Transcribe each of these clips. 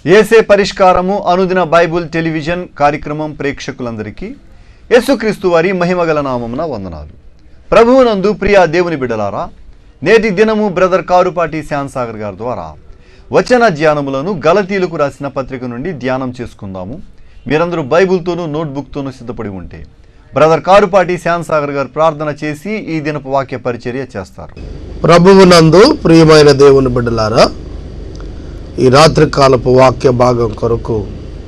యేసే పరిష్కారము అనుదిన Bible television కార్యక్రమం ప్రేక్షకులందరికీ యేసుక్రీస్తు వారి మహిమగల నామమున వందనాలు. ప్రభువునందు ప్రియ దేవుని బిడ్డలారా, నేటి దినము బ్రదర్ కారుపాటి శ్యామ్ సాగర్ గారి ద్వారా వచన ధ్యానములను గలతీలకు రాసిన పత్రిక నుండి ధ్యానం చేసుకుందాము. మీరందరూ బైబుల్తోనూ నోట్బుక్తోనూ సిద్ధపడి ఉంటే బ్రదర్ కారుపాటి శ్యామ్ సాగర్ గారు ప్రార్థన చేసి ఈ దినపు వాక్య పరిచర్య చేస్తారు. ప్రభువునందు ప్రియమైన దేవుని బిడ్డలారా, ఈ రాత్రి కాలపు వాక్య భాగం కొరకు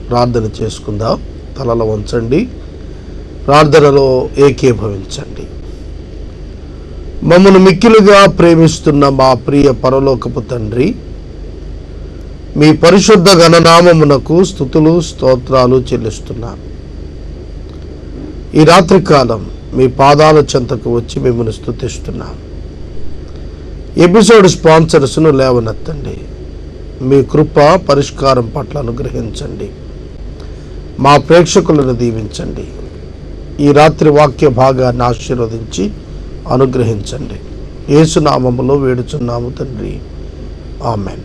ప్రార్థన చేసుకుందాం. తలలో వంచండి, ప్రార్థనలో ఏకీభవించండి. మమ్మల్ని మిక్కిలుగా ప్రేమిస్తున్న మా ప్రియ పరలోకపు తండ్రి, మీ పరిశుద్ధ ఘననామమునకు స్తుతులు స్తోత్రాలు చెల్లిస్తున్నాను. ఈ రాత్రి కాలం మీ పాదాల చెంతకు వచ్చి మిమ్మల్ని స్తుతిస్తున్నాను. ఎపిసోడ్ స్పాన్సర్స్ను లేవనెత్తండి. మీ కృప పరిష్కారం పట్ల అనుగ్రహించండి. మా ప్రేక్షకులను దీవించండి. ఈ రాత్రి వాక్య భాగాన్ని ఆశీర్వదించి అనుగ్రహించండి. యేసునామములో వేడుచున్నాము తండ్రి, ఆమెన్.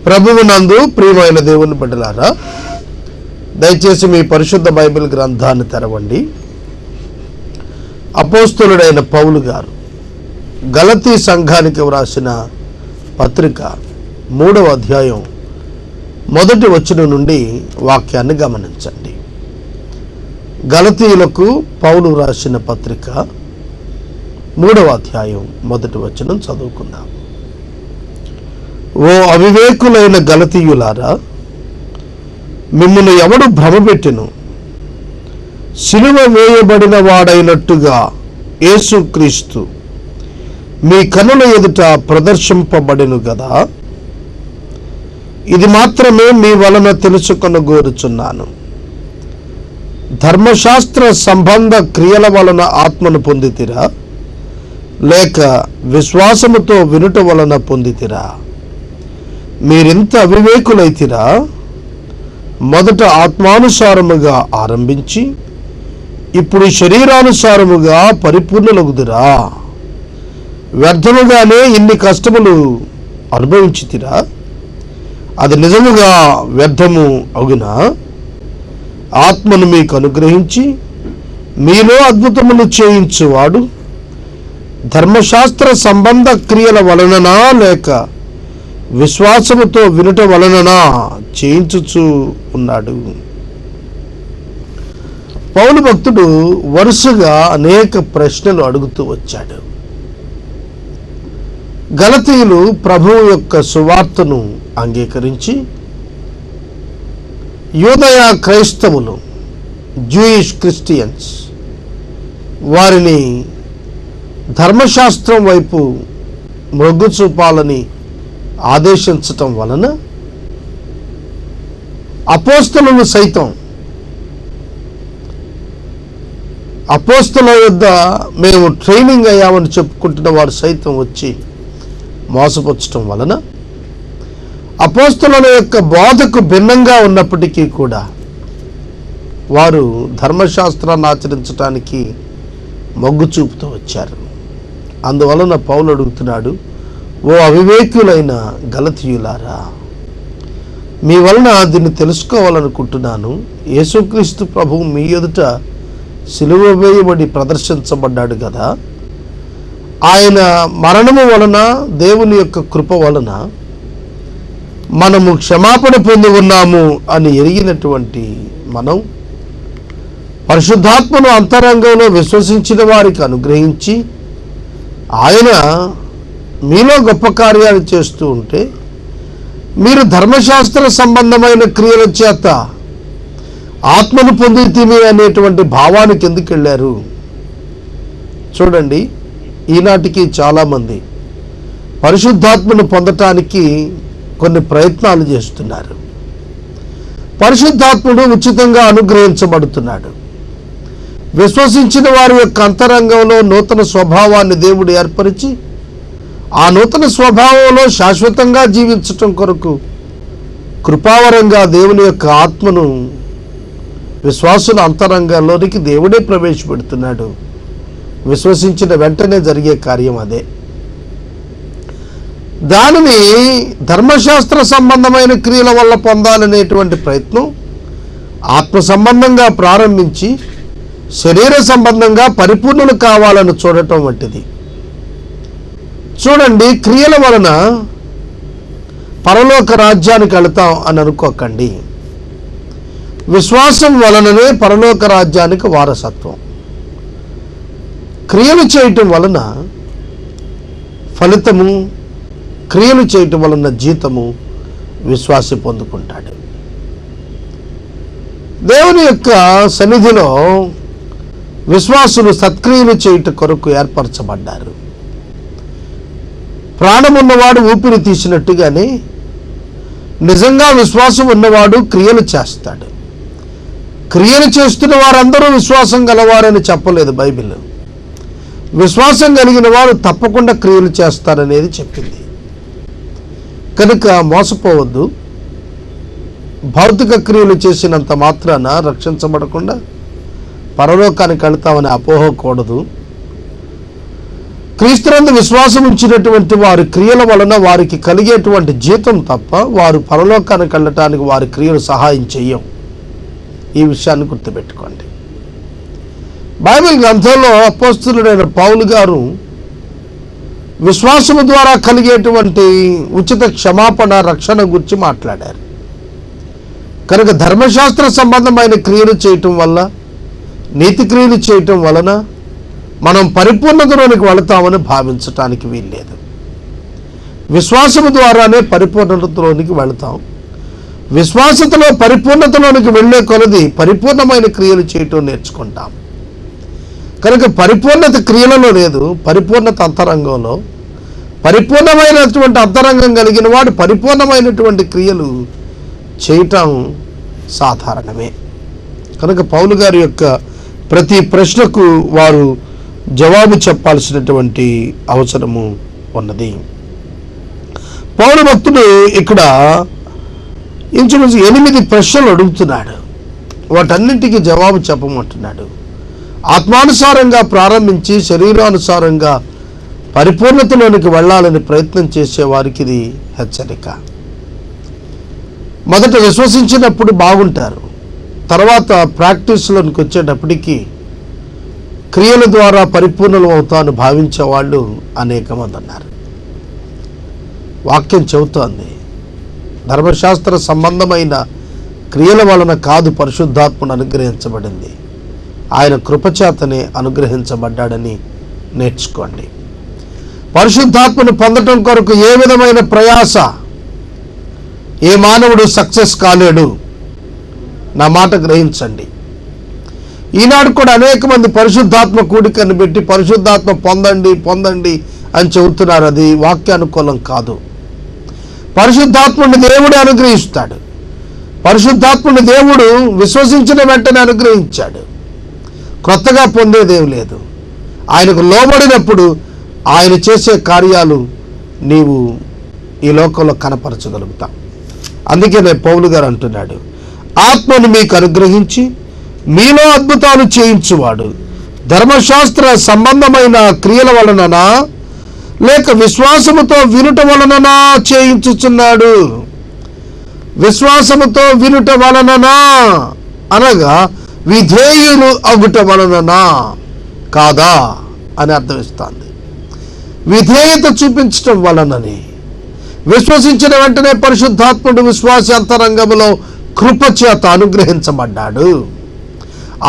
ప్రభువునందు ప్రియమైన దేవుని బిడ్డలారా, దయచేసి మీ పరిశుద్ధ బైబిల్ గ్రంథాన్ని తెరవండి. అపోస్తలుడైన పౌలు గారు గలతీ సంఘానికి వ్రాసిన పత్రిక 3వ అధ్యాయం 1వ వచనం నుండి వాక్యాన్ని గమనించండి. గలతీయులకు పౌలు రాసిన పత్రిక 3వ అధ్యాయం 1వ వచనం చదువుకుందాం. ఓ అవివేకులైన గలతీయులారా, మిమ్మల్ని ఎవడు భ్రమపెట్టెను? సిలువ వేయబడిన వాడైనట్టుగా యేసుక్రీస్తు మీ కనుల ఎదుట ప్రదర్శింపబడెను గదా. ఇది మాత్రమే మీ వలన తెలుసుకొనగోరుచున్నాను. ధర్మశాస్త్ర సంబంధ క్రియల వలన ఆత్మను పొందితిరా, లేక విశ్వాసముతో వినుట వలన పొందితిరా? మీరింత అవివేకులైతిరా. మొదట ఆత్మానుసారముగా ఆరంభించి ఇప్పుడు శరీరానుసారముగా పరిపూర్ణులగుదురా? వ్యర్థముగానే ఇన్ని కష్టములు అనుభవించితిరా? అది నిజముగా వ్యర్థము అగునా? ఆత్మను మీకు అనుగ్రహించి మీలో అద్భుతములు చేయించువాడు ధర్మశాస్త్ర సంబంధ క్రియల వలననా, లేక విశ్వాసముతో వినుట వలననా చేయించుచు ఉన్నాడు? పౌలు భక్తుడు వరుసగా అనేక ప్రశ్నలు అడుగుతూ వచ్చాడు. గలతీయులు ప్రభువు యొక్క సువార్తను అంగీకరించి, యూదయ క్రైస్తవులు జూయిష్ క్రిస్టియన్స్ వారిని ధర్మశాస్త్రం వైపు మొగ్గు చూపాలని ఆదేశించటం వలన అపోస్తలులు సైతం అపోస్తల యొద్ద మేము ట్రైనింగ్ అయ్యామని చెప్పుకుంటున్న వారు సైతం వచ్చి మోసపుచ్చటం వలన అపోస్తలుల యొక్క బోధకు భిన్నంగా ఉన్నప్పటికీ కూడా వారు ధర్మశాస్త్రాన్ని ఆచరించడానికి మొగ్గు చూపుతూ వచ్చారు. అందువలన పౌలు అడుగుతున్నాడు, ఓ అవివేకులైన గలతీయులారా, మీ వలన దీన్ని తెలుసుకోవాలనుకుంటున్నాను. యేసుక్రీస్తు ప్రభువు మీ ఎదుట సిలువ వేయబడి ప్రదర్శించబడ్డాడు కదా. ఆయన మరణము వలన, దేవుని యొక్క కృప వలన మనము క్షమాపణ పొంది ఉన్నాము అని ఎరిగినటువంటి మనం పరిశుద్ధాత్మను అంతరంగంలో విశ్వసించిన వారికి అనుగ్రహించి ఆయన మీలో గొప్ప కార్యాలు చేస్తూ ఉంటే మీరు ధర్మశాస్త్ర సంబంధమైన క్రియల చేత ఆత్మను పొందుతీమి అనేటువంటి భావానికి ఎందుకు వెళ్ళారు? చూడండి, ఈనాటికి చాలామంది పరిశుద్ధాత్మను పొందటానికి కొన్ని ప్రయత్నాలు చేస్తున్నారు. పరిశుద్ధాత్ముడు ఉచితంగా అనుగ్రహించబడుతున్నాడు. విశ్వసించిన వారి యొక్క అంతరంగంలో నూతన స్వభావాన్ని దేవుడు ఏర్పరిచి ఆ నూతన స్వభావంలో శాశ్వతంగా జీవించటం కొరకు కృపావరంగా దేవుని యొక్క ఆత్మను విశ్వాసుల అంతరంగంలోనికి దేవుడే ప్రవేశపెడుతున్నాడు. విశ్వసించిన వెంటనే జరిగే కార్యం అదే. దానిని ధర్మశాస్త్ర సంబంధమైన క్రియల వల్ల పొందాలనేటువంటి ప్రయత్నం ఆత్మ సంబంధంగా ప్రారంభించి శరీర సంబంధంగా పరిపూర్ణులు కావాలని చూడటం వంటిది. చూడండి, క్రియల వలన పరలోక రాజ్యానికి వెళతాం అని అనుకోకండి. విశ్వాసం వలననే పరలోక రాజ్యానికి వారసత్వం. క్రియలు చేయటం వలన ఫలితము, క్రియలు చేయటం వలన జీతము విశ్వాసి పొందుకుంటాడు. దేవుని యొక్క సన్నిధిలో విశ్వాసులు సత్క్రియలు చేయుట కొరకు ఏర్పరచబడ్డారు. ప్రాణమున్నవాడు ఊపిరి తీసినట్టుగానే నిజంగా విశ్వాసం ఉన్నవాడు క్రియలు చేస్తాడు. క్రియలు చేస్తున్న వారందరూ విశ్వాసం గలవారని చెప్పలేదు బైబిల్. విశ్వాసం కలిగిన వారు తప్పకుండా క్రియలు చేస్తారనేది చెప్పింది. కనుక మోసపోవద్దు. భౌతిక క్రియలు చేసినంత మాత్రాన రక్షించబడకుండా పరలోకానికి వెళ్తామని అపోహకూడదు. క్రీస్తునందు విశ్వాసం ఉంచినటువంటి వారి క్రియల వలన వారికి కలిగేటువంటి జీతం తప్ప వారు పరలోకానికి వెళ్ళటానికి వారి క్రియలు సహాయం చెయ్యం. ఈ విషయాన్ని గుర్తుపెట్టుకోండి. బైబిల్ గ్రంథంలో అపోస్తలుడైన పౌలు గారు విశ్వాసము ద్వారా కలిగేటువంటి ఉచిత క్షమాపణ, రక్షణ గురించి మాట్లాడారు. కనుక ధర్మశాస్త్ర సంబంధమైన క్రియలు చేయటం వల్ల, నీతి క్రియలు చేయటం వలన మనం పరిపూర్ణతలోనికి వెళతామని భావించటానికి వీల్లేదు. విశ్వాసము ద్వారానే పరిపూర్ణతలోనికి వెళతాం. విశ్వాసతలో పరిపూర్ణతలోనికి వెళ్ళే కొలది పరిపూర్ణమైన క్రియలు చేయటం నేర్చుకుంటాం. కనుక పరిపూర్ణత క్రియలలో లేదు, పరిపూర్ణత అంతరంగంలో. పరిపూర్ణమైనటువంటి అంతరంగం కలిగిన వాడు పరిపూర్ణమైనటువంటి క్రియలు చేయటం సాధారణమే. కనుక పౌలు గారి యొక్క ప్రతి ప్రశ్నకు వారు జవాబు చెప్పాల్సినటువంటి అవసరము ఉన్నది. పౌలు భక్తుడు ఇక్కడ ఇంచుమించు 8 ప్రశ్నలు అడుగుతున్నాడు. వాటన్నింటికీ జవాబు చెప్పమంటున్నాడు. ఆత్మానుసారంగా ప్రారంభించి శరీరానుసారంగా పరిపూర్ణతలోనికి వెళ్ళాలని ప్రయత్నం చేసే వారికి ఇది హెచ్చరిక. మొదట విశ్వసించినప్పుడు బాగుంటారు, తర్వాత ప్రాక్టీస్లోనికి వచ్చేటప్పటికి క్రియల ద్వారా పరిపూర్ణలు అవుతాను భావించే వాళ్ళు అనేక మంది ఉన్నారు. వాక్యం చెబుతోంది, ధర్మశాస్త్ర సంబంధమైన క్రియల వలన కాదు పరిశుద్ధాత్మను అనుగ్రహించబడింది, ఆయన కృపచేతనే అనుగ్రహించబడ్డాడని నేర్చుకోండి. పరిశుద్ధాత్మను పొందటం కొరకు ఏ విధమైన ప్రయాస ఏ మానవుడు సక్సెస్ కాలేడు. నా మాట గ్రహించండి. ఈనాడు కూడా అనేక మంది పరిశుద్ధాత్మ కూడికను పెట్టి పరిశుద్ధాత్మ పొందండి పొందండి అని చెబుతున్నారు. అది వాక్యానుకూలం కాదు. పరిశుద్ధాత్ముని దేవుడు అనుగ్రహిస్తాడు. పరిశుద్ధాత్ముని దేవుడు విశ్వసించిన వెంటనే అనుగ్రహించాడు. కొత్తగా పొందేదేం లేదు. ఆయనకు లోబడినప్పుడు ఆయన చేసే కార్యాలు నీవు ఈ లోకంలో కనపరచగలుగుతావు. అందుకనే పౌలు గారు అంటున్నాడు, ఆత్మను మీకు అనుగ్రహించి మీలో అద్భుతాలు చేయించువాడు ధర్మశాస్త్ర సంబంధమైన క్రియల వలననా లేక విశ్వాసముతో వినుట వలననా చేయించుచున్నాడు. విశ్వాసముతో వినుట వలననా అనగా విధేయులు అగుట వలననా కాదా అని అర్థమిస్తుంది. విధేయత చూపించటం వలనని, విశ్వసించిన వెంటనే పరిశుద్ధాత్ముడు విశ్వాస అంతరంగంలో కృపచేత అనుగ్రహించబడ్డాడు.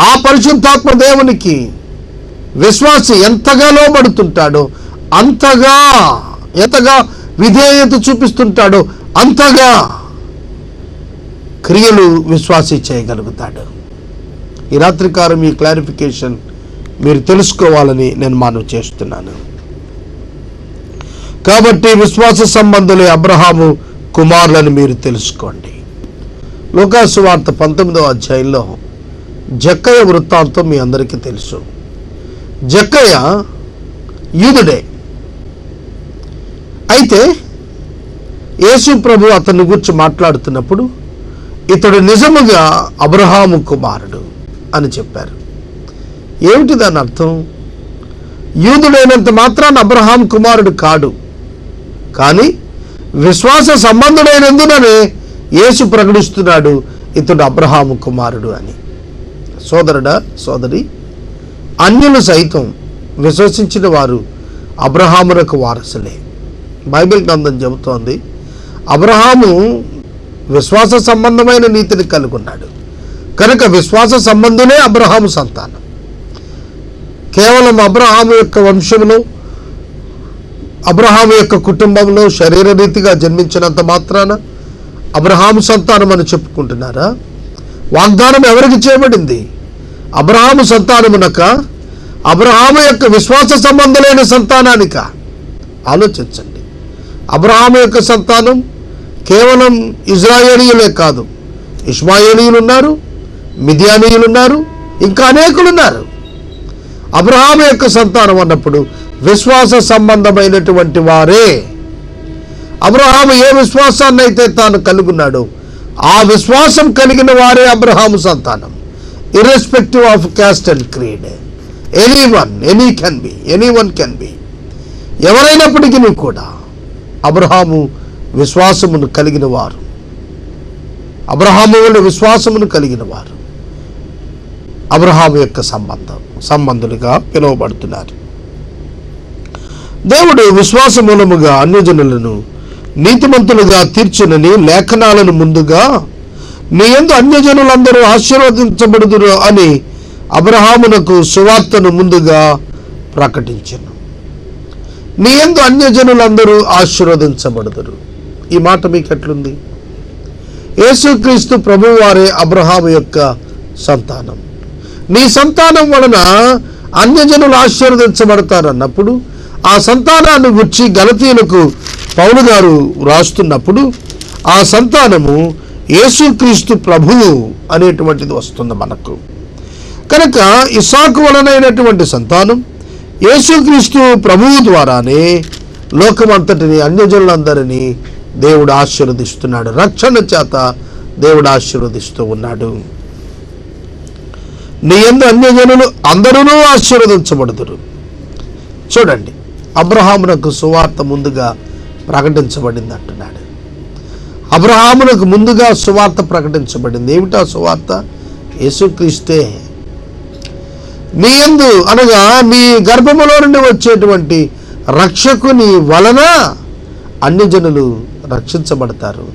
ఆ పరిశుద్ధాత్మ దేవునికి విశ్వాసి ఎంతగా లోబడుతుంటాడో అంతగా, ఎంతగా విధేయత చూపిస్తుంటాడో అంతగా క్రియలు విశ్వాసి చేయగలుగుతాడు. ఈ రాత్రికాలం ఈ క్లారిఫికేషన్ మీరు తెలుసుకోవాలని నేను మనవి చేస్తున్నాను. కాబట్టి విశ్వాస సంబంధులే అబ్రహాము కుమారులని మీరు తెలుసుకోండి. లూకాసు వార్త 19వ అధ్యాయంలో జక్కయ్య వృత్తాంతం మీ అందరికీ తెలుసు. జక్కయ్య యూదుడే. అయితే యేసు ప్రభు అతన్ని గురించి మాట్లాడుతున్నప్పుడు ఇతడు నిజముగా అబ్రహాము కుమారుడు అని చెప్పారు. ఏమిటి దాని అర్థం? యూదుడైనంత మాత్రాన అబ్రహాం కుమారుడు కాడు. కానీ విశ్వాస సంబంధుడైనందుననే యేసు ప్రకటిస్తున్నాడు, ఇతడు అబ్రహాము కుమారుడు అని. సోదరుడా, సోదరి, అన్యులు సైతం విశ్వసించిన వారు అబ్రహామునకు వారసులే. బైబిల్ గ్రంథం చెబుతోంది, అబ్రహాము విశ్వాస సంబంధమైన నీతిని కలుగున్నాడు కనుక విశ్వాస సంబంధులే అబ్రహాము సంతానం. కేవలం అబ్రహాము యొక్క వంశంలో, అబ్రహాము యొక్క కుటుంబంలో శరీర రీతిగా జన్మించినంత మాత్రాన అబ్రహాము సంతానం అని చెప్పుకుంటున్నారా? వాగ్దానం ఎవరికి చేయబడింది? అబ్రహాము సంతానమునక, అబ్రహాము యొక్క విశ్వాస సంబంధులైన సంతానానిక? ఆలోచించండి. అబ్రహాము యొక్క సంతానం కేవలం ఇజ్రాయేలీయులే కాదు, ఇష్మాయేలీయులు ఉన్నారు, మిద్యానీయులు ఉన్నారు, ఇంకా అనేకులు ఉన్నారు. అబ్రహాము యొక్క సంతానం అన్నప్పుడు విశ్వాస సంబంధమైనటువంటి వారే. అబ్రహాము ఏ విశ్వాసాన్ని అయితే తాను కలుగున్నాడో ఆ విశ్వాసం కలిగిన వారే అబ్రహాము సంతానం. Irrespective of caste and creed, anyone can be, ఎవరైనప్పటికీ కూడా అబ్రహాము విశ్వాసమును కలిగిన వారు, అబ్రహాము వల్ల విశ్వాసమును కలిగిన వారు అబ్రహాము యొక్క సంబంధులుగా పిలువబడుతున్నారు. దేవుడు విశ్వాస మూలముగా అన్యజనులను నీతిమంతులుగా తీర్చునని లేఖనాలను ముందుగా నీ యందు అన్యజనులందరూ ఆశీర్వదించబడుదురు అని అబ్రహామునకు సువార్తను ముందుగా ప్రకటించెను. నీ యందు అన్యజనులందరూ ఆశీర్వదించబడుదురు. ఈ మాట మీకు ఎట్లుంది? యేసుక్రీస్తు ప్రభువు వారే అబ్రహాము యొక్క సంతానం. నీ సంతానం వలన అన్యజనులు ఆశీర్వదించబడతారన్నప్పుడు ఆ సంతానాన్ని గురించి గలతీయులకు పౌలు గారు రాస్తున్నప్పుడు ఆ సంతానము యేసుక్రీస్తు ప్రభువు అనేటువంటిది వస్తుంది మనకు. కనుక ఇస్సాకు వలనైనటువంటి సంతానం యేసుక్రీస్తు ప్రభువు ద్వారానే లోకమంతటిని, అన్యజనులందరినీ దేవుడు ఆశీర్వదిస్తున్నాడు. రక్షణ చేత దేవుడు ఆశీర్వదిస్తూ ఉన్నాడు. నీ యందు అన్యజనులు అందరూ ఆశీర్వదించబడుదురు. చూడండి, అబ్రహామునకు సువార్త ముందుగా ప్రకటించబడింది అంటున్నాడు. అబ్రహామునకు ముందుగా సువార్త ప్రకటించబడింది. ఏమిటా సువార్త? యేసుక్రీస్తే. నీ యందు అనగా నీ గర్భములో నుండి వచ్చేటువంటి రక్షకుని వలన అన్యజనులు రక్షించబడతారు,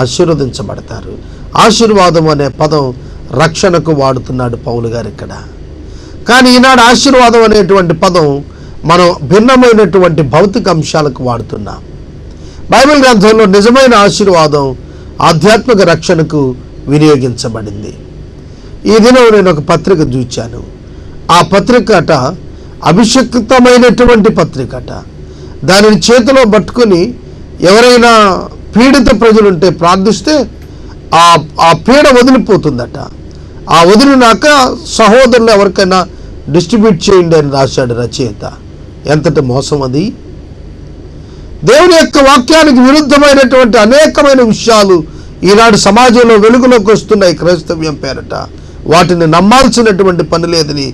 ఆశీర్వదించబడతారు. ఆశీర్వాదం అనే పదం రక్షణకు వాడుతున్నాడు పౌలు గారు ఇక్కడ. కానీ ఈనాడు ఆశీర్వాదం అనేటువంటి పదం మనం భిన్నమైనటువంటి భౌతిక అంశాలకు వాడుతున్నాం. బైబిల్ గ్రంథంలో నిజమైన ఆశీర్వాదం ఆధ్యాత్మిక రక్షణకు వినియోగించబడింది. ఈ దినం నేను ఒక పత్రిక చూచాను. ఆ పత్రికట అభిషిక్తమైనటువంటి పత్రికట. దానిని చేతిలో పట్టుకుని ఎవరైనా పీడిత ప్రజలుంటే ప్రార్థిస్తే ఆ పీడ వదిలిపోతుందట. ఆ వదిలినాక సహోదరులు ఎవరికైనా డిస్ట్రిబ్యూట్ చేయండి అని రాశాడు రచయిత. ఎంతటి మోసం అది! దేవుని యొక్క వాక్యానికి విరుద్ధమైనటువంటి అనేకమైన విషయాలు ఈనాడు సమాజంలో వెలుగులోకి వస్తున్నాయి క్రైస్తవ్యం పేరట. వాటిని నమ్మాల్సినటువంటి పని లేదని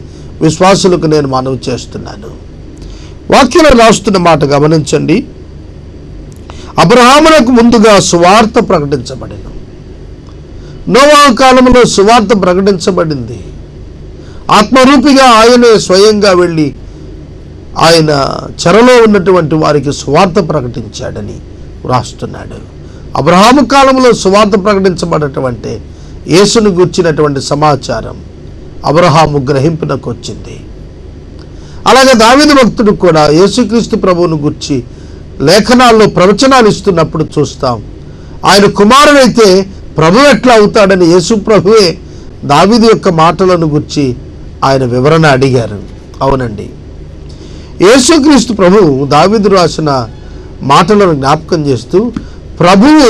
విశ్వాసులకు నేను మనవి చేస్తున్నాను. వాక్యంలో రాస్తున్న మాట గమనించండి. అబ్రహామునకు ముందుగా సువార్త ప్రకటించబడిన. నోవా కాలంలో సువార్త ప్రకటించబడింది. ఆత్మరూపిగా ఆయనే స్వయంగా వెళ్ళి ఆయన చెరలో ఉన్నటువంటి వారికి సువార్త ప్రకటించాడని వ్రాస్తున్నాడు. అబ్రహాము కాలంలో సువార్త ప్రకటించబడటమంటే యేసును గూర్చినటువంటి సమాచారం అబ్రహాము గ్రహింపునకు వచ్చింది. అలాగే దావీదు భక్తుడు కూడా యేసుక్రీస్తు ప్రభువును గూర్చి లేఖనాల్లో ప్రవచనాలు ఇస్తున్నప్పుడు చూస్తాం. ఆయన కుమారుడైతే ప్రభు ఎట్లా అవుతాడని యేసు ప్రభువే దావీదు యొక్క మాటలను గురించి ఆయన వివరణ అడిగారు. అవునండి, యేసుక్రీస్తు ప్రభువు దావీదు రాసిన మాటలను జ్ఞాపకం చేస్తూ ప్రభువు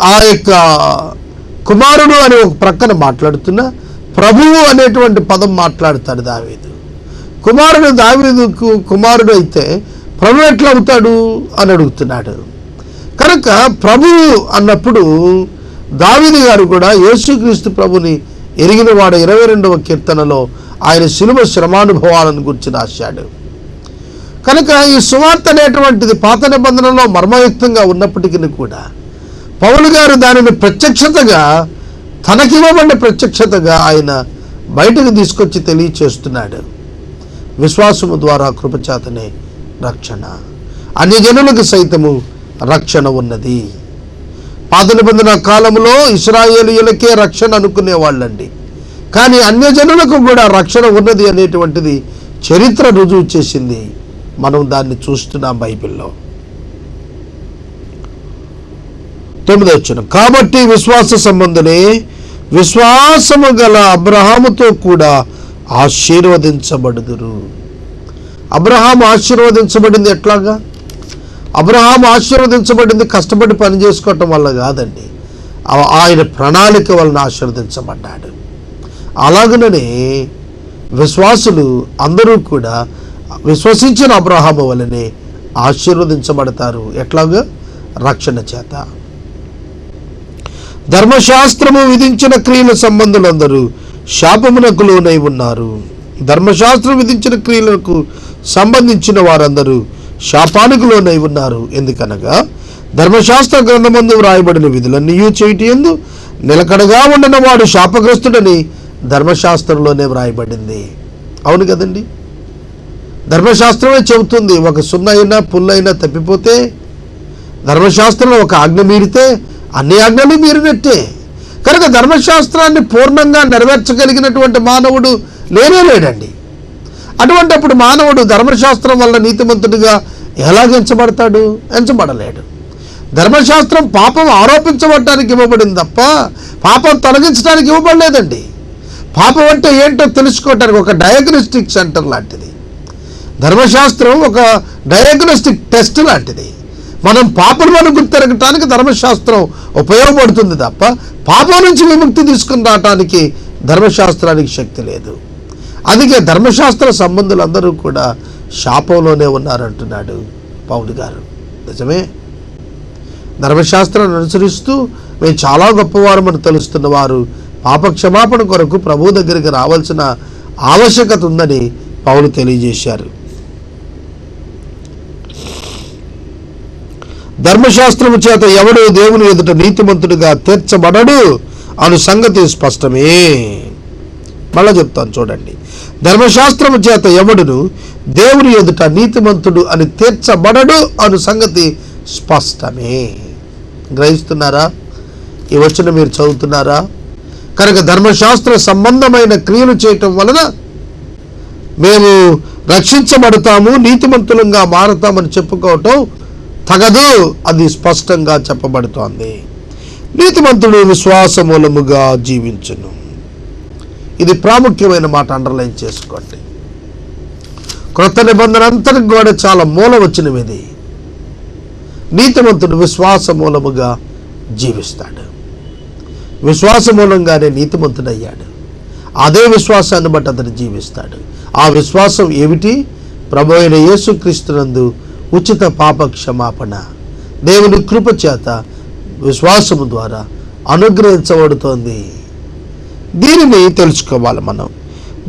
ఆ యొక్క కుమారుడు అని ఒక ప్రక్కన మాట్లాడుతున్నా ప్రభువు అనేటువంటి పదం మాట్లాడతాడు దావీదు. కుమారుడు దావీదుకు కుమారుడు అయితే ప్రభు ఎట్లా అవుతాడు అని అడుగుతున్నాడు. కనుక ప్రభువు అన్నప్పుడు దావీదు గారు కూడా యేసుక్రీస్తు ప్రభుని ఎరిగిన వాడు 22వ కీర్తనలో ఆయన శిలువ శ్రమానుభవాలను గురించి రాశాడు. కనుక ఈ సువార్త అనేటువంటిది పాత నిబంధనలో మర్మయుక్తంగా ఉన్నప్పటికీ కూడా పౌలు గారు దానిని ప్రత్యక్షతగా, తనకివ్వబడిన ప్రత్యక్షతగా ఆయన బయటకు తీసుకొచ్చి తెలియచేస్తున్నాడు. విశ్వాసము ద్వారా కృపచేతనే రక్షణ, అన్యజనులకు సైతము రక్షణ ఉన్నది. పాత నిబంధన కాలంలో ఇశ్రాయేలీయులకే రక్షణ అనుకునేవాళ్ళండి. కానీ అన్యజనులకు కూడా రక్షణ ఉన్నది అనేటువంటిది చరిత్ర రుజువు చేసింది. మనం దాన్ని చూస్తున్నాం బైబిల్లో. 9వ వచనం, కాబట్టి విశ్వాస సంబంధులే విశ్వాసము గల అబ్రహాముతో కూడా ఆశీర్వదించబడుదురు. అబ్రహాము ఆశీర్వదించబడింది ఎట్లాగా? అబ్రహాము ఆశీర్వదించబడింది కష్టపడి పని చేసుకోవటం వల్ల కాదండి, ఆయన ప్రణాళిక వలన ఆశీర్వదించబడ్డాడు. అలాగనే విశ్వాసులు అందరూ కూడా విశ్వసించిన అబ్రహాము వలనే ఆశీర్వదించబడతారు. ఎట్లాగా? రక్షణ చేత. ధర్మశాస్త్రము విధించిన క్రియల సంబంధులందరూ శాపమునకు లోనై ఉన్నారు. ధర్మశాస్త్రం విధించిన క్రియలకు సంబంధించిన వారందరూ శాపానికి లోనై ఉన్నారు. ఎందుకనగా ధర్మశాస్త్ర గ్రంథమందు వ్రాయబడిన విధులన్నీ చేయటి యందు నిలకడగా ఉండన వాడు శాపగ్రస్తుడని ధర్మశాస్త్రంలోనే వ్రాయబడింది. అవును కదండి, ధర్మశాస్త్రమే చెబుతుంది. ఒక సున్నైనా పుల్లైనా తప్పిపోతే, ధర్మశాస్త్రంలో ఒక ఆజ్ఞ మీరితే అన్ని ఆజ్ఞలు మీరినట్టే. కనుక ధర్మశాస్త్రాన్ని పూర్ణంగా నెరవేర్చగలిగినటువంటి మానవుడు లేడండి. అటువంటిప్పుడు మానవుడు ధర్మశాస్త్రం వల్ల నీతిమంతుడిగా ఎలాగ ఎంచబడతాడు? ఎంచబడలేడు. ధర్మశాస్త్రం పాపం ఆరోపించబడటానికి ఇవ్వబడింది తప్ప పాపం తొలగించడానికి ఇవ్వబడలేదండి. పాపం అంటే ఏంటో తెలుసుకోవటానికి ఒక డయాగ్నోస్టిక్ సెంటర్ లాంటిది. ధర్మశాస్త్రం ఒక డయాగ్నోస్టిక్ టెస్ట్ లాంటిది. మనం పాపలను గుర్తెరగటానికి ధర్మశాస్త్రం ఉపయోగపడుతుంది తప్ప పాపం నుంచి విముక్తి తీసుకుని రావటానికి ధర్మశాస్త్రానికి శక్తి లేదు. అందుకే ధర్మశాస్త్ర సంబంధులందరూ కూడా శాపంలోనే ఉన్నారంటున్నాడు పౌలు గారు. నిజమే, ధర్మశాస్త్రాన్ని అనుసరిస్తూ మేము చాలా గొప్పవారమని తెలుస్తున్న వారు పాపక్షమాపణ కొరకు ప్రభు దగ్గరికి రావాల్సిన ఆవశ్యకత ఉందని పౌలు తెలియజేశారు. ధర్మశాస్త్రము చేత ఎవడు దేవుని ఎదుట నీతిమంతుడిగా తీర్చబడడు అను సంగతి స్పష్టమే. మళ్ళా చెప్తాను చూడండి, ధర్మశాస్త్రము చేత ఎవడును దేవుని ఎదుట నీతిమంతుడు అని తీర్చబడడు అను సంగతి స్పష్టమే. గ్రహిస్తున్నారా? ఈ వచనం మీరు చదువుతున్నారా? కనుక ధర్మశాస్త్ర సంబంధమైన క్రియలు చేయటం వలన మేము రక్షించబడతాము, నీతిమంతులంగా మారతామని చెప్పుకోవటం తగదు. అది స్పష్టంగా చెప్పబడుతోంది. నీతిమంతుడు విశ్వాస మూలముగా జీవించును. ఇది ప్రాముఖ్యమైన మాట, అండర్లైన్ చేసుకోండి. క్రొత్త నిబంధన అంతటికి కూడా చాలా మూల వచ్చినవి ఇది. నీతిమంతుడు విశ్వాస మూలముగా జీవిస్తాడు. విశ్వాస మూలంగానే నీతిమంతుడయ్యాడు. అదే విశ్వాసాన్ని బట్టి అతను జీవిస్తాడు. ఆ విశ్వాసం ఏమిటి? ప్రభు అయిన యేసుక్రీస్తునందు ఉచిత పాప క్షమాపణ దేవుని కృప చేత విశ్వాసము ద్వారా అనుగ్రహించబడుతోంది. దీనిని తెలుసుకోవాలి మనం.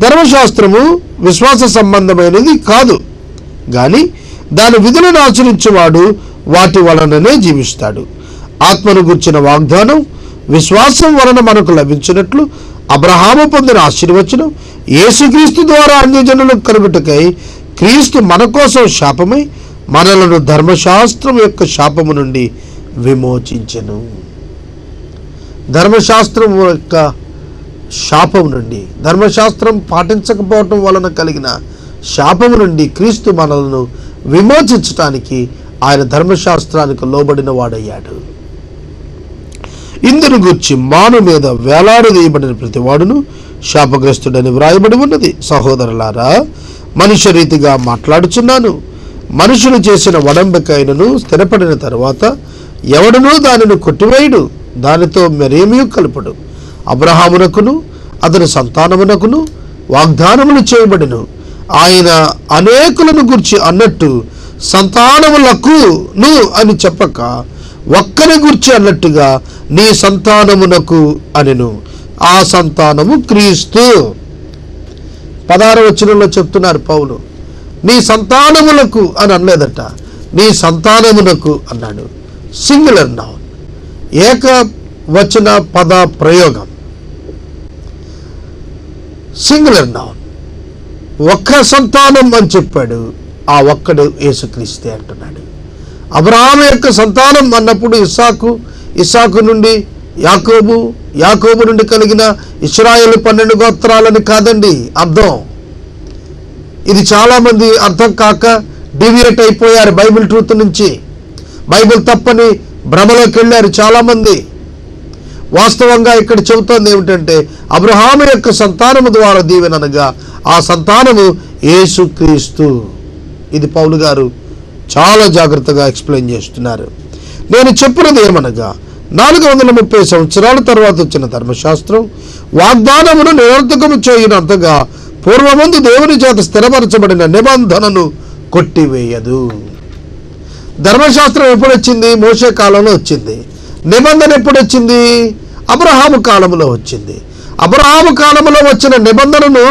ధర్మశాస్త్రము విశ్వాస సంబంధమైనది కాదు, కానీ దాని విధులను ఆచరించేవాడు వాటి వలననే జీవిస్తాడు. ఆత్మను గుర్చిన వాగ్దానం విశ్వాసం వలన మనకు లభించినట్లు అబ్రహాము పొందిన ఆశీర్వచనం యేసుక్రీస్తు ద్వారా అన్యజనులకు కలుగుటకై క్రీస్తు మన కోసం శాపమై మనలను ధర్మశాస్త్రం యొక్క శాపము నుండి విమోచించెను. ధర్మశాస్త్రం యొక్క శాపం నుండి, ధర్మశాస్త్రం పాటించకపోవటం వలన కలిగిన శాపము నుండి క్రీస్తు మనలను విమోచించటానికి ఆయన ధర్మశాస్త్రానికి లోబడిన వాడయ్యాడు. ఇందును గూర్చి మాను మీద వేలాడదీయబడిన ప్రతివాడును శాపగ్రస్తుడని వ్రాయబడి ఉన్నది. సహోదరులారా, మనుష్య రీతిగా మాట్లాడుచున్నాను. మనుషులు చేసిన వడంబకైనను స్థిరపడిన తరువాత ఎవడునూ దానిని కొట్టివేయుడు, దానితో మరేమీ కలుపడు. అబ్రహామునకును అతని సంతానమునకును వాగ్దానములు చేయబడిను. ఆయన అనేకులను గురించి అన్నట్టు సంతానములకును అని చెప్పక ఒక్కరి గురించి అన్నట్టుగా నీ సంతానమునకు అనెను. ఆ సంతానము క్రీస్తు. 16వ వచనంలో చెప్తున్నారు పౌలు, నీ సంతానములకు అని అనలేదట, నీ సంతానమునకు అన్నాడు. సింగులర్ నౌన్, ఏకవచన పద ప్రయోగం. సింగులర్ నౌన్, ఒక్క సంతానం అని చెప్పాడు. ఆ ఒక్కడు యేసుక్రీస్తే అంటున్నాడు. అబ్రహాము యొక్క సంతానం అన్నప్పుడు ఇస్సాకు నుండి యాకోబు నుండి కలిగిన ఇశ్రాయేలు 12 గోత్రాలని కాదండి అర్థం. ఇది చాలామంది అర్థం కాక డివియేట్ అయిపోయారు బైబిల్ ట్రూత్ నుంచి. బైబిల్ తప్పని భ్రమలోకి వెళ్ళారు చాలామంది. వాస్తవంగా ఇక్కడ చెబుతోంది ఏమిటంటే, అబ్రహాము యొక్క సంతానము ద్వారా దీవెనగా ఆ సంతానము యేసుక్రీస్తు. ఇది పౌలు గారు చాలా జాగ్రత్తగా ఎక్స్ప్లెయిన్ చేస్తున్నారు. నేను చెప్పినది ఏమనగా, 430 సంవత్సరాల తర్వాత వచ్చిన ధర్మశాస్త్రం వాగ్దానమును నిరర్థకము చేయనంతగా పూర్వమందు దేవుని చేత స్థిరపరచబడిన నిబంధనను కొట్టివేయదు. ధర్మశాస్త్రం ఎప్పుడు వచ్చింది? మోషే కాలంలో వచ్చింది. నిబంధన ఎప్పుడు వచ్చింది? అబ్రహాము కాలంలో వచ్చింది. అబ్రహాము కాలంలో వచ్చిన నిబంధనను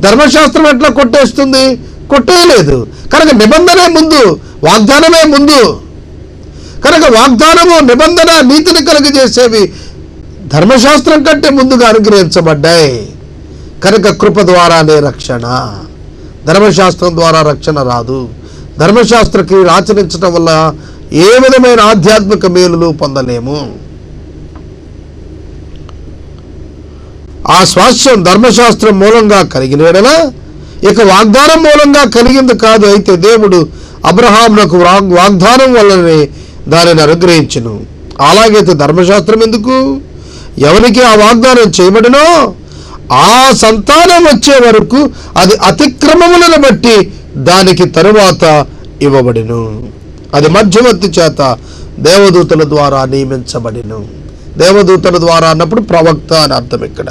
ధర్మశాస్త్రం ఎట్లా కొట్టేస్తుంది? కొట్టేయలేదు. కనుక నిబంధనే ముందు, వాగ్దానమే ముందు. కనుక వాగ్దానము, నిబంధన, నీతిని కలుగజేసేవి ధర్మశాస్త్రం కంటే ముందుగా అనుగ్రహించబడ్డాయి. కనుక కృప ద్వారానే రక్షణ, ధర్మశాస్త్రం ద్వారా రక్షణ రాదు. ధర్మశాస్త్ర క్రియలు ఆచరించడం వల్ల ఏ విధమైన ఆధ్యాత్మిక మేలులు పొందలేము. ఆ స్వాస్థ్యం ధర్మశాస్త్రం మూలంగా కలిగిన ఎడల ఇక వాగ్దానం మూలంగా కలిగింది కాదు. అయితే దేవుడు అబ్రహామునకు వాగ్దానం వల్లనే దానిని అనుగ్రహించును. అలాగైతే ధర్మశాస్త్రం ఎందుకు? ఎవరికి ఆ వాగ్దానం చేయబడినో ఆ సంతానం వచ్చే వరకు అది అతిక్రమములను బట్టి దానికి తరువాత ఇవ్వబడిను. అది మధ్యవర్తి చేత దేవదూతల ద్వారా నియమించబడిను. దేవదూతల ద్వారా అన్నప్పుడు ప్రవక్త అని అర్థం. ఇక్కడ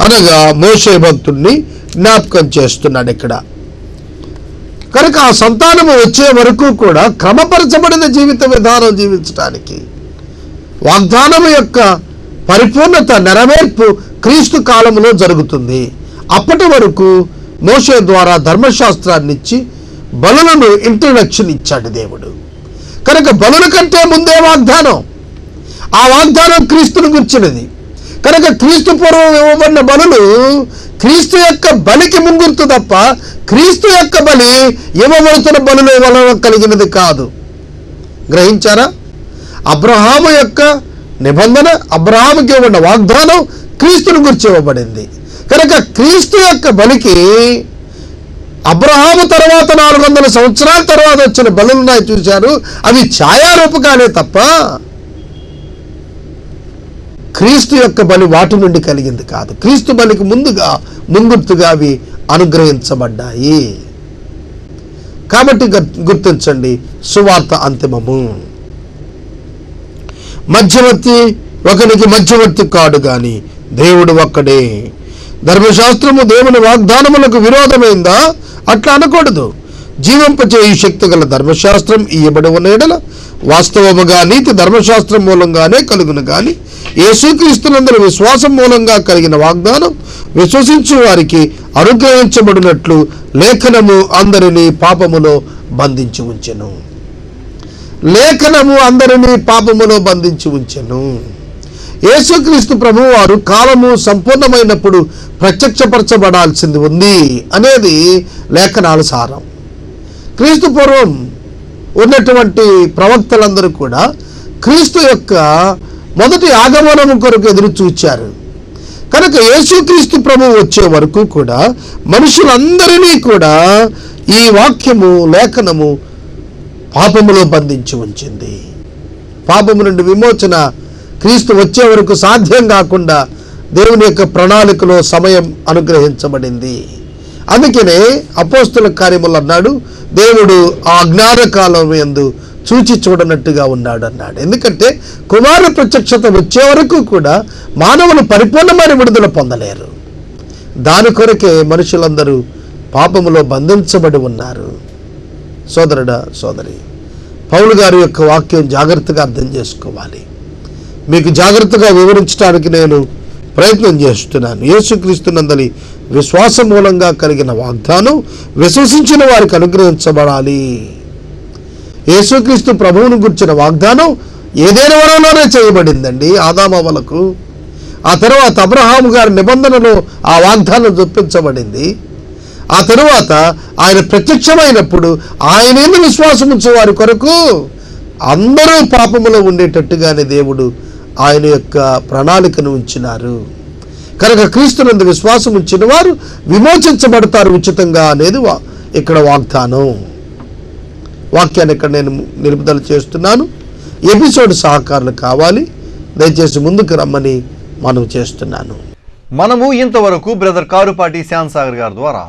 అనగా మోషే భక్తుడిని జ్ఞాపకం చేస్తున్నాడు ఇక్కడ. కనుక ఆ సంతానము వచ్చే వరకు కూడా క్రమపరచబడిన జీవిత విధానం జీవించడానికి వాగ్దానము యొక్క పరిపూర్ణత, నెరవేర్పు క్రీస్తు కాలంలో జరుగుతుంది. అప్పటి వరకు మోషే ద్వారా ధర్మశాస్త్రాన్ని ఇచ్చి బలులను ఇంట్రడక్షన్ ఇచ్చాడు దేవుడు. కనుక బలుల కంటే ముందే వాగ్దానం. ఆ వాగ్దానం క్రీస్తును గుర్చినది. కనుక క్రీస్తు పూర్వం ఇవ్వబడిన బలులు క్రీస్తు యొక్క బలికి ముంగుర్తు తప్ప క్రీస్తు యొక్క బలి ఇవ్వబడుతున్న బలుల వలన కలిగినది కాదు. గ్రహించారా? అబ్రహాము యొక్క నిబంధన, అబ్రహాముకి ఇవ్వబడిన వాగ్దానం క్రీస్తును గురించి ఇవ్వబడింది. కనుక క్రీస్తు యొక్క బలికి అబ్రహాము తర్వాత 400 సంవత్సరాల తర్వాత వచ్చిన బలులున్నాయి చూశారు. అవి ఛాయారూపకాలే తప్ప క్రీస్తు యొక్క బలి వాటి నుండి కలిగింది కాదు. క్రీస్తు బలికి ముంగుర్తుగా అవి అనుగ్రహించబడ్డాయి. కాబట్టి గుర్తించండి, సువార్త అంతిమము. మధ్యవర్తి ఒకనికి మధ్యవర్తి కాడు గాని దేవుడు ఒక్కడే. ధర్మశాస్త్రము దేవుని వాగ్దానములకు విరోధమైందా? అట్లా అనకూడదు. జీవింపచేయు శక్తి గల ధర్మశాస్త్రం ఇయ్యబడి ఉన్న ఎడల వాస్తవముగా నీతి ధర్మశాస్త్రం మూలంగానే కలుగును గాని యేసుక్రీస్తునందరి విశ్వాసం మూలంగా కలిగిన వాగ్దానం విశ్వసించు వారికి అనుగ్రహించబడినట్లు లేఖనము అందరినీ పాపములో బంధించి ఉంచెను. లేఖనము అందరినీ పాపములో బంధించి ఉంచెను. యేసుక్రీస్తు ప్రభువు వారు కాలము సంపూర్ణమైనప్పుడు ప్రత్యక్షపరచబడాల్సింది ఉంది అనేది లేఖనాల సారం. క్రీస్తు పూర్వం ఉన్నటువంటి ప్రవక్తలందరూ కూడా క్రీస్తు యొక్క మొదటి ఆగమనము కొరకు ఎదురు చూచారు. కనుక యేసుక్రీస్తు ప్రభువు వచ్చే వరకు కూడా మనుషులందరినీ కూడా ఈ వాక్యము, లేఖనము పాపములో బంధించి ఉంచింది. పాపము నుండి విమోచన క్రీస్తు వచ్చే వరకు సాధ్యం కాకుండా దేవుని యొక్క ప్రణాళికలో సమయం అనుగ్రహించబడింది. అందుకనే అపోస్తుల కార్యములు అన్నాడు, దేవుడు ఆ అజ్ఞాన కాలం యందు చూచి చూడనట్టుగా ఉన్నాడు అన్నాడు. ఎందుకంటే కుమార ప్రత్యక్షత వచ్చే వరకు కూడా మానవులు పరిపూర్ణమైన విడుదల పొందలేరు. దాని కొరకే మనుషులందరూ పాపములో బంధించబడి ఉన్నారు. సోదరుడా, సోదరి, పౌలు గారి యొక్క వాక్యం జాగ్రత్తగా అర్థం చేసుకోవాలి. మీకు జాగ్రత్తగా వివరించడానికి నేను ప్రయత్నం చేస్తున్నాను. యేసుక్రీస్తునందలి విశ్వాసం మూలంగా కలిగిన వాగ్దానం విశ్వసించిన వారికి అనుగ్రహించబడాలి. యేసుక్రీస్తు ప్రభువును గుర్చిన వాగ్దానం ఏదైనా వరంలోనే చేయబడిందండి ఆదామవ్వలకు. ఆ తర్వాత అబ్రహాము గారి నిబంధనలో ఆ వాగ్దానం చూపించబడింది. ఆ తరువాత ఆయన ప్రత్యక్షమైనప్పుడు ఆయన యందు విశ్వాసం ఉంచే వారి కొరకు అందరూ పాపములో ఉండేటట్టుగానే దేవుడు ఆయన యొక్క ప్రణాళికను ఉంచినారు. కనుక క్రీస్తునందు విశ్వాసం ఉంచిన వారు విమోచించబడతారు ఉచితంగా అనేది ఇక్కడ వాగ్దానం. వాక్యాన్ని ఇక్కడ నేను నిలుపుదల చేస్తున్నాను. ఎపిసోడ్ సహకారులు కావాలి, దయచేసి ముందుకు రమ్మని మనం చేస్తున్నాను. మనము ఇంతవరకు బ్రదర్ కారుపాటి శ్యామ్ సాగర్ గారి ద్వారా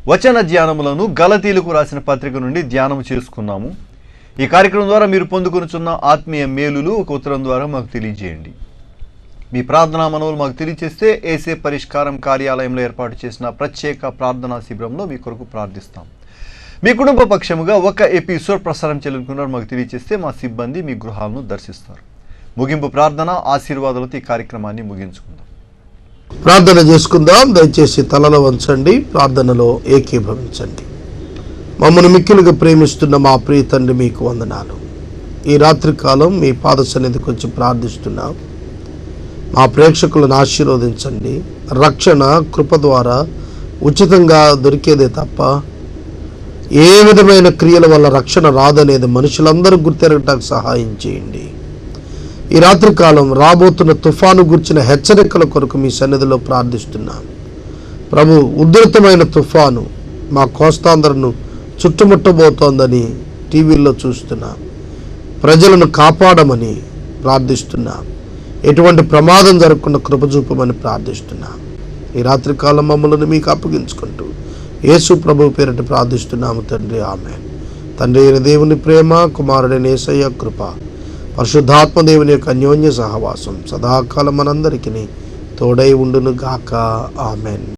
వచన ధ్యానములను గలతీలకు రాసిన పత్రిక నుండి ధ్యానం చేసుకున్నాము. ఈ కార్యక్రమం ద్వారా మీరు పొందుకొనుచున్న ఆత్మీయ మేలులు ఒక ఉత్తరం ద్వారా మాకు తెలియజేయండి. మీ ప్రార్థనా మనవులు మాకు తెలియజేస్తే ఏసే పరిష్కారం కార్యాలయంలో ఏర్పాటు చేసిన ప్రత్యేక ప్రార్థనా శిబిరంలో మీ కొరకు ప్రార్థిస్తాం. మీ కుటుంబ పక్షముగా ఒక ఎపిసోడ్ ప్రసారం చేయాలనుకున్నారు మాకు తెలియజేస్తే మా సిబ్బంది మీ గృహాలను దర్శిస్తారు. ముగింపు ప్రార్థన ఆశీర్వాదాలతో ఈ కార్యక్రమాన్ని ముగించుకుందాం. ప్రార్థన చేసుకుందాం. దయచేసి తలలో వంచండి, ప్రార్థనలో ఏకీభవించండి. మమ్మల్ని మిక్కిలుగా ప్రేమిస్తున్న మా ప్రియ తండ్రి, మీకు వందనాలు. ఈ రాత్రికాలం మీ పాద సన్నిధికి వచ్చి ప్రార్థిస్తున్నాం. మా ప్రేక్షకులను ఆశీర్వదించండి. రక్షణ కృప ద్వారా ఉచితంగా దొరికేదే తప్ప ఏ విధమైన క్రియల వల్ల రక్షణ రాదనేది మనుషులందరూ గుర్తెరగటానికి సహాయం చేయండి. ఈ రాత్రికాలం రాబోతున్న తుఫాను గుర్చిన హెచ్చరికల కొరకు మీ సన్నిధిలో ప్రార్థిస్తున్నాం. ప్రభు, ఉధృతమైన తుఫాను మా కోస్తాంధ్రను చుట్టుముట్టబోతోందని టీవీల్లో చూస్తున్నాం. ప్రజలను కాపాడమని ప్రార్థిస్తున్నాం. ఎటువంటి ప్రమాదం జరగకుండా కృప చూపమని ప్రార్థిస్తున్నాం. ఈ రాత్రికాలం మమ్మల్ని మీకు అప్పగించుకుంటూ యేసు ప్రభు పేరిట ప్రార్థిస్తున్నాము తండ్రి, ఆమేన్. తండ్రి అయిన దేవుని ప్రేమ, కుమారుడైన యేసయ్య కృప, పరిశుద్ధాత్మ దేవుని యొక్క అన్యోన్య సహవాసం సదాకాలం మనందరికీ తోడై ఉండును గాక. ఆమేన్.